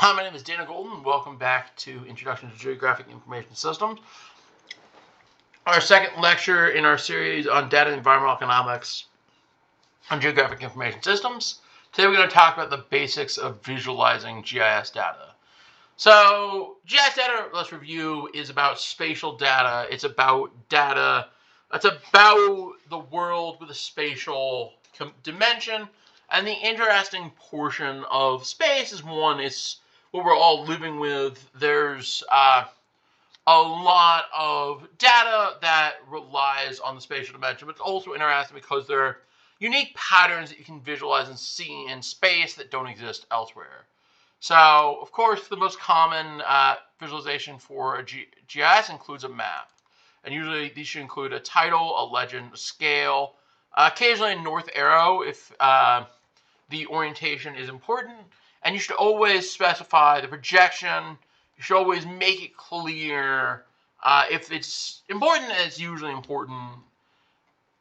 Hi, my name is Dana Golden. Welcome back to Introduction to Geographic Information Systems. Our second lecture in our series on data and environmental economics on geographic information systems. Today we're going to talk about the basics of visualizing GIS data. So GIS data, let's review, is about spatial data. It's about data. It's about the world with a spatial dimension. And the interesting portion of space is one, it's what we're all living with. There's a lot of data that relies on the spatial dimension, but it's also interesting because there are unique patterns that you can visualize and see in space that don't exist elsewhere. So, of course, the most common visualization for a GIS includes a map. And usually these should include a title, a legend, a scale, occasionally a north arrow if the orientation is important. And you should always specify the projection. You should always make it clear. If it's important, it's usually important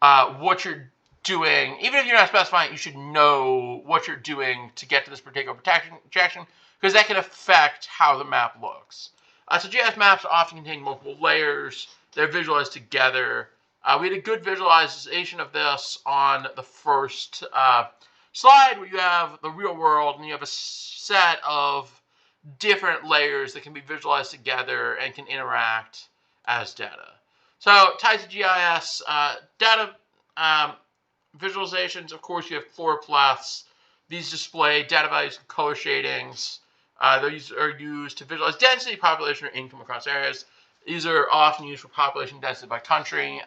what you're doing. Even if you're not specifying, you should know what you're doing to get to this particular projection, because that can affect how the map looks. So GIS maps often contain multiple layers. They're visualized together. We had a good visualization of this on the first slide, where you have the real world and you have a set of different layers that can be visualized together and can interact as data. So types of GIS data visualizations, of course, you have chloroplaths. These display data values and color shadings. These are used to visualize density, population, or income across areas. These are often used for population density by country.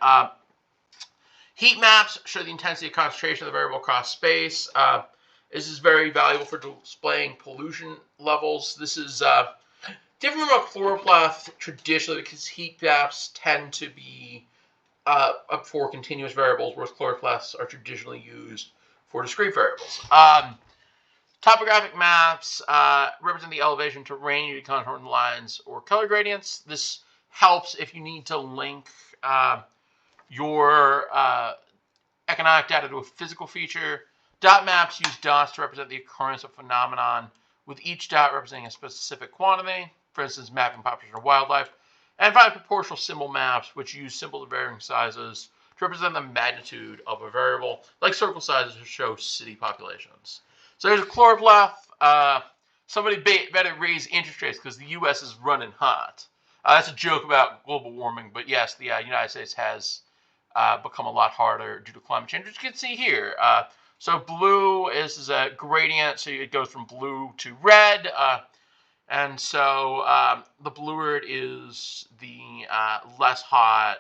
Heat maps show the intensity and concentration of the variable across space. This is very valuable for displaying pollution levels. This is different from a chloroplath traditionally, because heat maps tend to be for continuous variables, whereas chloroplaths are traditionally used for discrete variables. Topographic maps represent the elevation, terrain, contour lines, or color gradients. This helps if you need to link your economic data to a physical feature. Dot maps use dots to represent the occurrence of phenomenon, with each dot representing a specific quantity, for instance, mapping population of wildlife. And finally, proportional symbol maps, which use symbols of varying sizes to represent the magnitude of a variable, like circle sizes to show city populations. So there's a chloroplath. Somebody better raise interest rates because the U.S. is running hot. That's a joke about global warming, but yes, the United States has become a lot harder due to climate change, which you can see here. So blue is a gradient, so it goes from blue to red. And so the bluer it is, the less hot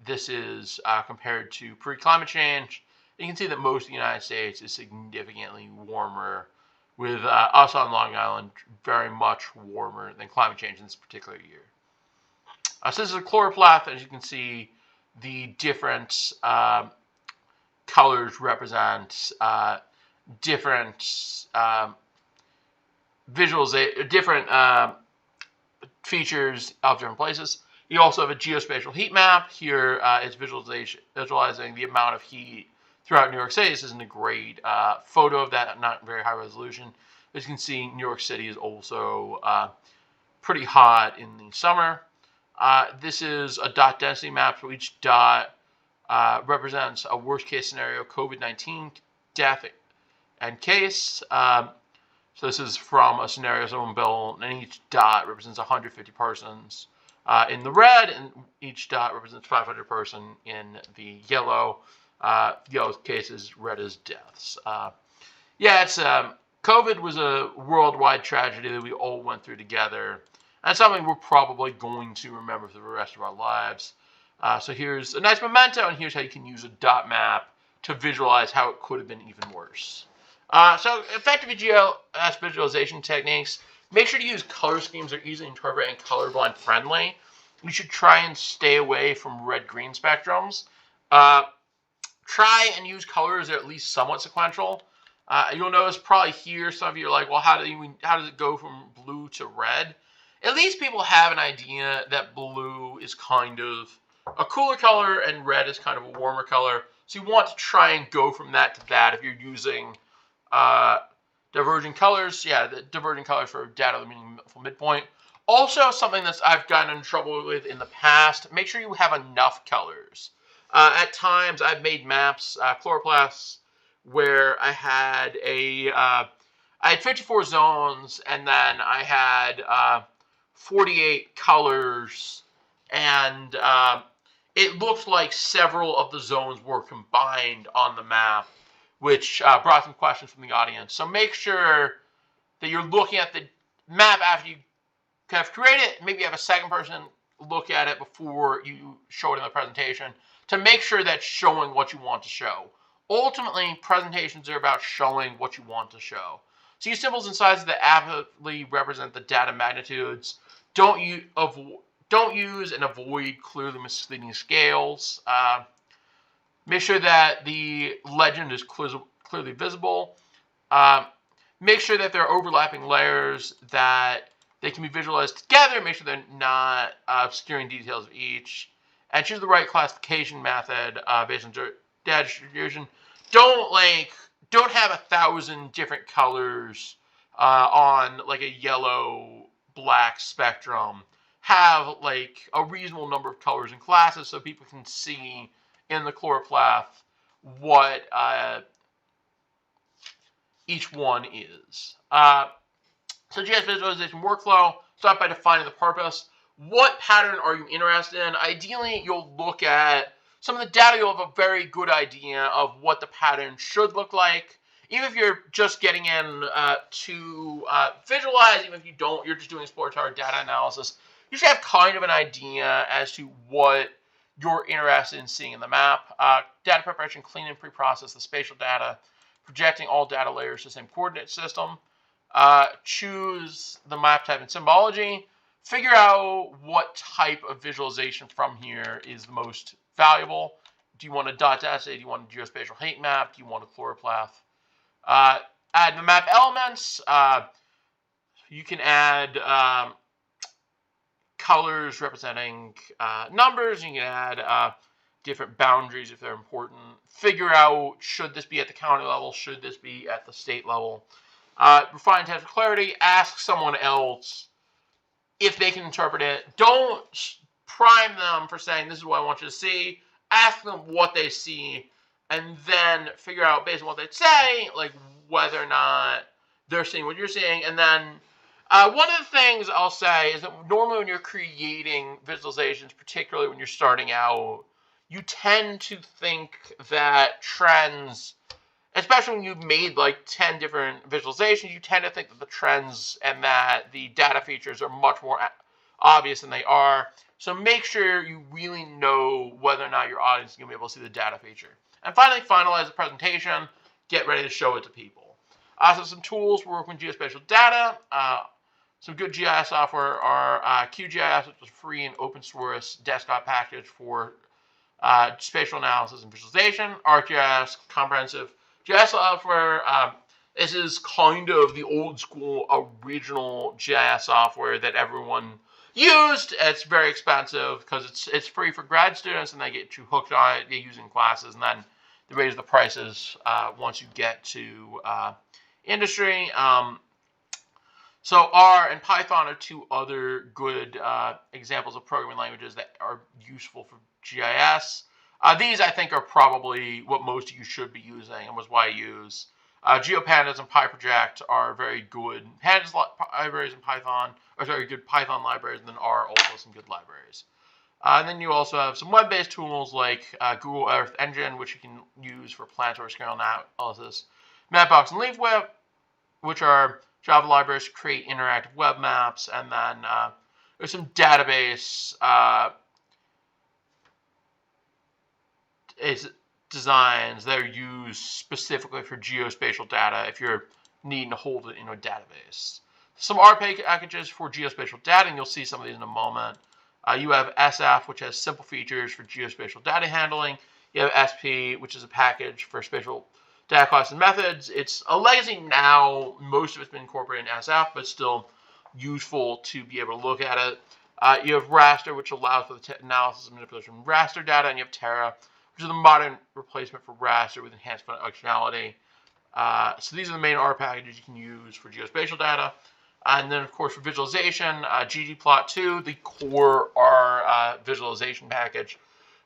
this is compared to pre-climate change. You can see that most of the United States is significantly warmer, with us on Long Island very much warmer than climate change in this particular year. So this is a chloroplath. As you can see, the different colors represent different different features of different places. You also have a geospatial heat map. Here it's visualizing the amount of heat throughout New York City. This isn't a great photo of that, not very high resolution. As you can see, New York City is also pretty hot in the summer. This is a dot density map, so each dot represents a worst case scenario, COVID-19 death and case. So this is from a scenario someone built, and each dot represents 150 persons in the red, and each dot represents 500 person in the yellow. Yellow cases, red is deaths. It's COVID was a worldwide tragedy that we all went through together. That's something we're probably going to remember for the rest of our lives. So here's a nice memento, and here's how you can use a dot map to visualize how it could have been even worse. So effective GIS visualization techniques, make sure to use color schemes that are easy to interpret and colorblind friendly. You should try and stay away from red-green spectrums. Try and use colors that are at least somewhat sequential. You'll notice probably here, some of you are like, well, how does it go from blue to red? At least people have an idea that blue is kind of a cooler color and red is kind of a warmer color. So you want to try and go from that to that if you're using Diverging colors, yeah, the diverging colors for data meaningful midpoint. Also, something that I've gotten in trouble with in the past, make sure you have enough colors. At times, I've made maps, chloroplasts, where I had I had 54 zones, and then I had 48 colors, and it looked like several of the zones were combined on the map, which brought some questions from the audience. So make sure that you're looking at the map after you have created it. Maybe have a second person look at it before you show it in the presentation to make sure that's showing what you want to show. Ultimately, presentations are about showing what you want to show. So use symbols and sizes that aptly represent the data magnitudes. Don't use and avoid clearly misleading scales. Make sure that the legend is clearly visible. Make sure that there are overlapping layers, that they can be visualized together. Make sure they're not obscuring details of each. And choose the right classification method based on data distribution. Don't have 1,000 different colors on like a yellow-black spectrum. Have like a reasonable number of colors and classes so people can see in the chloroplast what each one is. So GIS visualization workflow, start by defining the purpose. What pattern are you interested in? Ideally, you'll look at some of the data. You'll have a very good idea of what the pattern should look like. Even if you're just getting in to visualize, even if you don't, you're just doing exploratory data analysis, you should have kind of an idea as to what you're interested in seeing in the map. Data preparation, clean and pre-process the spatial data, projecting all data layers to the same coordinate system. Choose the map type and symbology. Figure out what type of visualization from here is the most valuable. Do you want a dot essay? Do you want a geospatial heat map? Do you want a chloroplast? Add the map elements. You can add colors representing numbers. You can add different boundaries if they're important. Figure out, should this be at the county level? Should this be at the state level? Refine text for clarity. Ask someone else if they can interpret it. Don't prime them for saying, this is what I want you to see. Ask them what they see, and then figure out, based on what they say, like whether or not they're seeing what you're seeing. And then one of the things I'll say is that normally when you're creating visualizations, particularly when you're starting out, you tend to think that trends, especially when you've made like 10 different visualizations, you tend to think that the trends and that the data features are much more obvious than they are. So make sure you really know whether or not your audience is going to be able to see the data feature. And finally, finalize the presentation. Get ready to show it to people. So some tools for working with geospatial data. Some good GIS software are QGIS, which is a free and open source desktop package for spatial analysis and visualization. ArcGIS, comprehensive GIS software. This is kind of the old school original GIS software that everyone used. It's very expensive because it's free for grad students, and they get you hooked on it. They use it in classes, and then they raise the prices once you get to industry. So R and Python are two other good examples of programming languages that are useful for GIS. These, I think, are probably what most of you should be using, and was why I use. GeoPandas and PyProject are very good pandas libraries in Python, or very good Python libraries, and then R also some good libraries. And then you also have some web-based tools like Google Earth Engine, which you can use for planetary scale analysis. Mapbox and LeafWeb, which are Java libraries to create interactive web maps. And then there's some database designs that are used specifically for geospatial data if you're needing to hold it in a database. Some R packages for geospatial data, and you'll see some of these in a moment. You have SF, which has simple features for geospatial data handling. You have SP, which is a package for spatial data classes and methods. It's a legacy now. Most of it's been incorporated in SF, but still useful to be able to look at it. You have raster, which allows for the analysis and manipulation of raster data, and you have Terra, which is the modern replacement for raster with enhanced functionality. So these are the main R packages you can use for geospatial data. And then, of course, for visualization, ggplot2, the core R visualization package,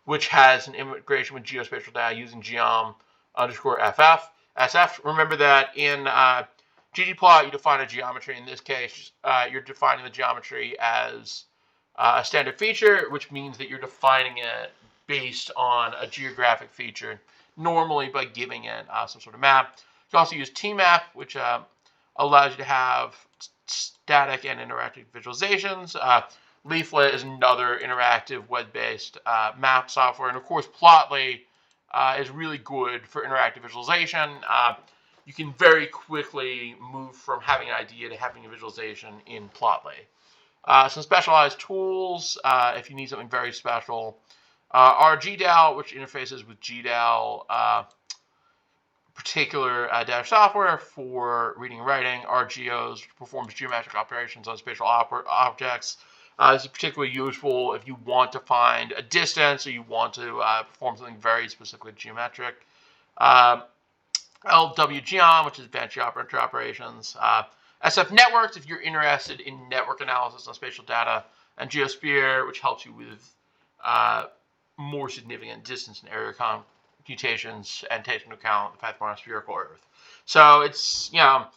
which has an integration with geospatial data using geom_ff. SF. Remember that in ggplot, you define a geometry. In this case, you're defining the geometry as a standard feature, which means that you're defining it based on a geographic feature, normally by giving it some sort of map. You can also use tmap, which allows you to have static and interactive visualizations. Leaflet is another interactive web-based map software. And of course, Plotly is really good for interactive visualization. You can very quickly move from having an idea to having a visualization in Plotly. Some specialized tools, if you need something very special, are GDAL, which interfaces with GDAL, particular data software for reading and writing. RGOs, which performs geometric operations on spatial objects. This is particularly useful if you want to find a distance or you want to perform something very specifically geometric. LWGeom, which is advanced geometry operations. SF Networks, if you're interested in network analysis on spatial data. And Geosphere, which helps you with more significant distance and area computations and takes into account the fact that we're on a spherical Earth. So it's, a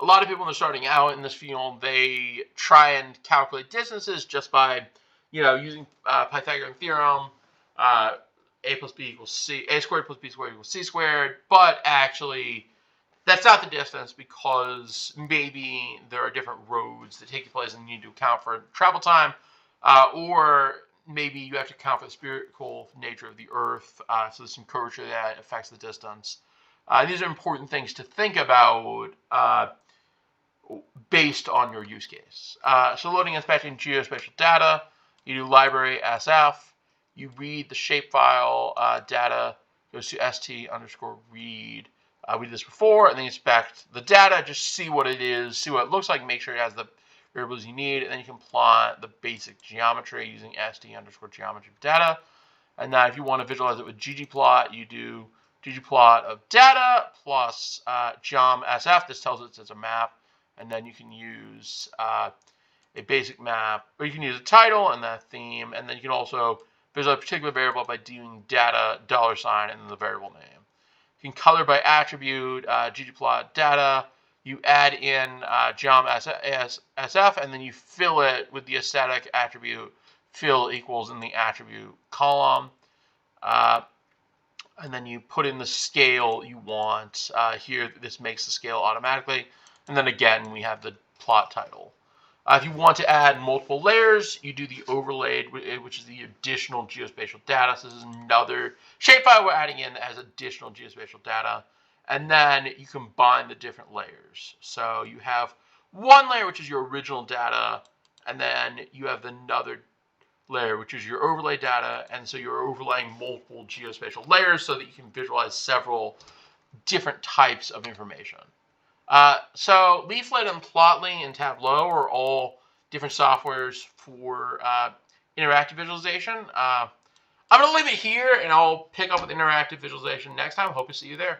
lot of people when they're starting out in this field, they try and calculate distances just by, using Pythagorean theorem, a plus b equals c, a squared plus b squared equals c squared, but actually that's not the distance because maybe there are different roads that take place and you need to account for travel time, or maybe you have to account for the spherical nature of the Earth, so there's some curvature that affects the distance. These are important things to think about based on your use case. So loading and fetching geospatial data, you do library SF, you read the shapefile data, goes to st_read. We did this before, and then you inspect the data, just see what it is, see what it looks like, make sure it has the variables you need, and then you can plot the basic geometry using st_geometry data. And now if you want to visualize it with ggplot, you do ggplot of data plus geom_sf. This tells it it's a map, and then you can use a basic map, or you can use a title and that theme, and then you can also visualize a particular variable by doing data $, and then the variable name. You can color by attribute, ggplot data. You add in geom_sf, and then you fill it with the aesthetic attribute fill equals in the attribute column. And then you put in the scale you want. Here, this makes the scale automatically. And then again, we have the plot title. If you want to add multiple layers, you do the overlaid, which is the additional geospatial data. So this is another shapefile we're adding in that has additional geospatial data. And then you combine the different layers. So you have one layer, which is your original data, and then you have another layer, which is your overlay data. And so you're overlaying multiple geospatial layers so that you can visualize several different types of information. So Leaflet and Plotly and Tableau are all different softwares for interactive visualization. I'm going to leave it here, and I'll pick up with interactive visualization next time. Hope to see you there.